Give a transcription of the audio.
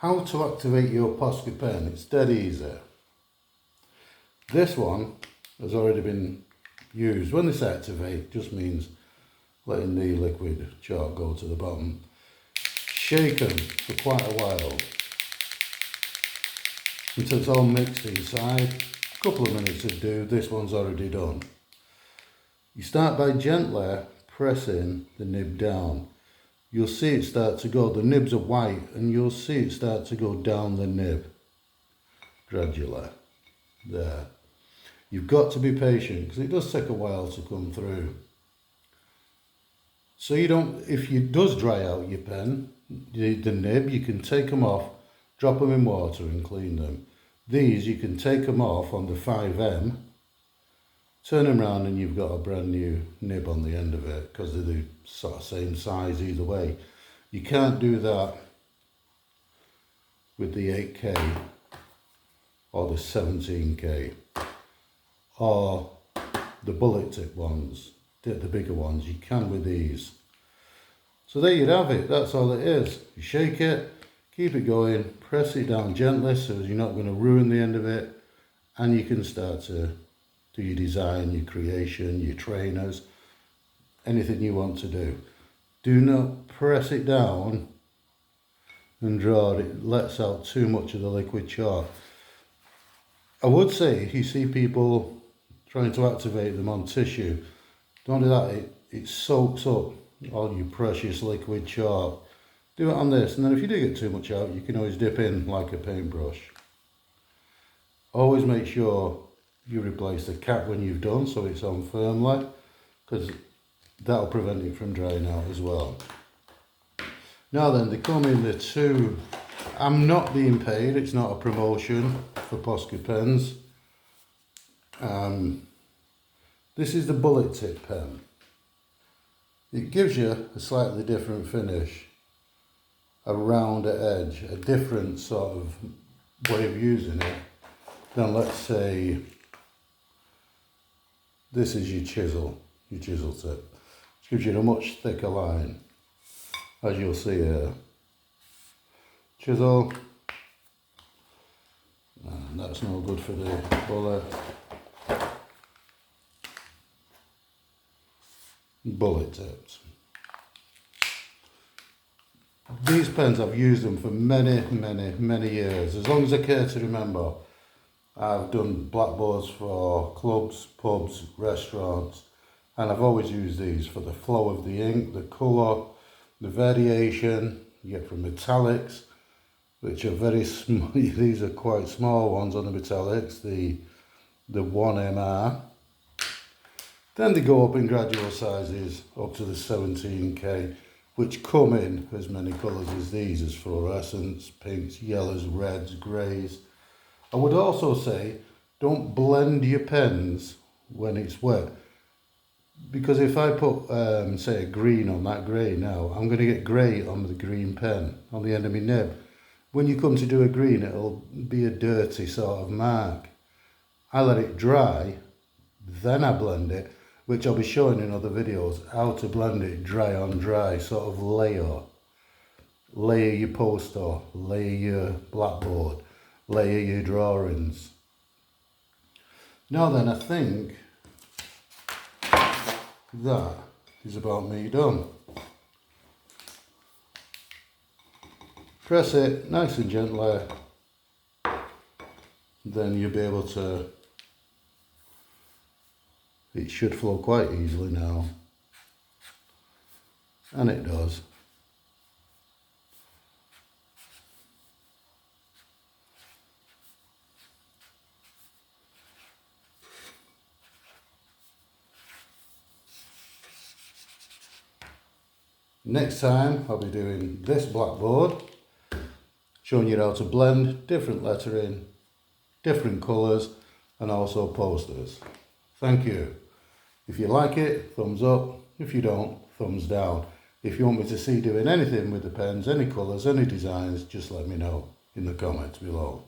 How to activate your Posca pen. It's dead easy. This one has already been used. When this activate, just means letting the liquid chalk go to the bottom. Shake them for quite a while until it's all mixed inside. A couple of minutes would do. This one's already done. You start by gently pressing the nib down. You'll see it start to go. The nibs are white and you'll see it start to go down the nib gradually. There. You've got to be patient because it does take a while to come through. So you don't, if it does dry out your pen, the nib, you can take them off, drop them in water and clean them. These you can take them off on the 5M, turn them around and you've got a brand new nib on the end of it because they're the sort of same size either way. You can't do that with the 8K or the 17K or the bullet tip ones, the bigger ones. You can with these. So there you'd have it. That's all it is. You shake it, keep it going, press it down gently so you're not going to ruin the end of it, and you can start to do your design, your creation, your trainers, anything you want to do. Do not press it down and draw it. It lets out too much of the liquid chalk. I would say if you see people trying to activate them on tissue, don't do that. It soaks up all your precious liquid chalk. Do it on this, and then if you do get too much out, you can always dip in like a paintbrush. Always make sure you replace the cap when you've done so it's on firmly, because that'll prevent it from drying out as well. Now then, they come in the two. I'm not being paid, it's not a promotion for Posca Pens. This is the bullet tip pen. It gives you a slightly different finish, a rounder edge, a different sort of way of using it than, let's say, this is your chisel tip. It gives you a much thicker line, as you'll see here. Chisel, and that's no good for the bullet. Bullet tips. These pens, I've used them for many years, as long as I care to remember. I've done blackboards for clubs, pubs, restaurants, and I've always used these for the flow of the ink, the colour, the variation you get from metallics, which are very small. These are quite small ones on the metallics, the 1MR. Then they go up in gradual sizes up to the 17K, which come in as many colours as these, as fluorescents, pinks, yellows, reds, greys. I would also say don't blend your pens when it's wet, because if I put say a green on that grey now, I'm going to get grey on the green pen on the end of my nib. When you come to do a green, it'll be a dirty sort of mark. I let it dry, then I blend it, which I'll be showing in other videos, how to blend it dry on dry, sort of layer. Layer your poster, layer your blackboard, layer your drawings. Now then, I think that is about me done. Press it nice and gently, then you'll be able to, it should flow quite easily now, and it does. Next time I'll be doing this blackboard, showing you how to blend different lettering, different colours, and also posters. Thank you. If you like it, thumbs up. If you don't, thumbs down. If you want me to see doing anything with the pens, any colours, any designs, just let me know in the comments below.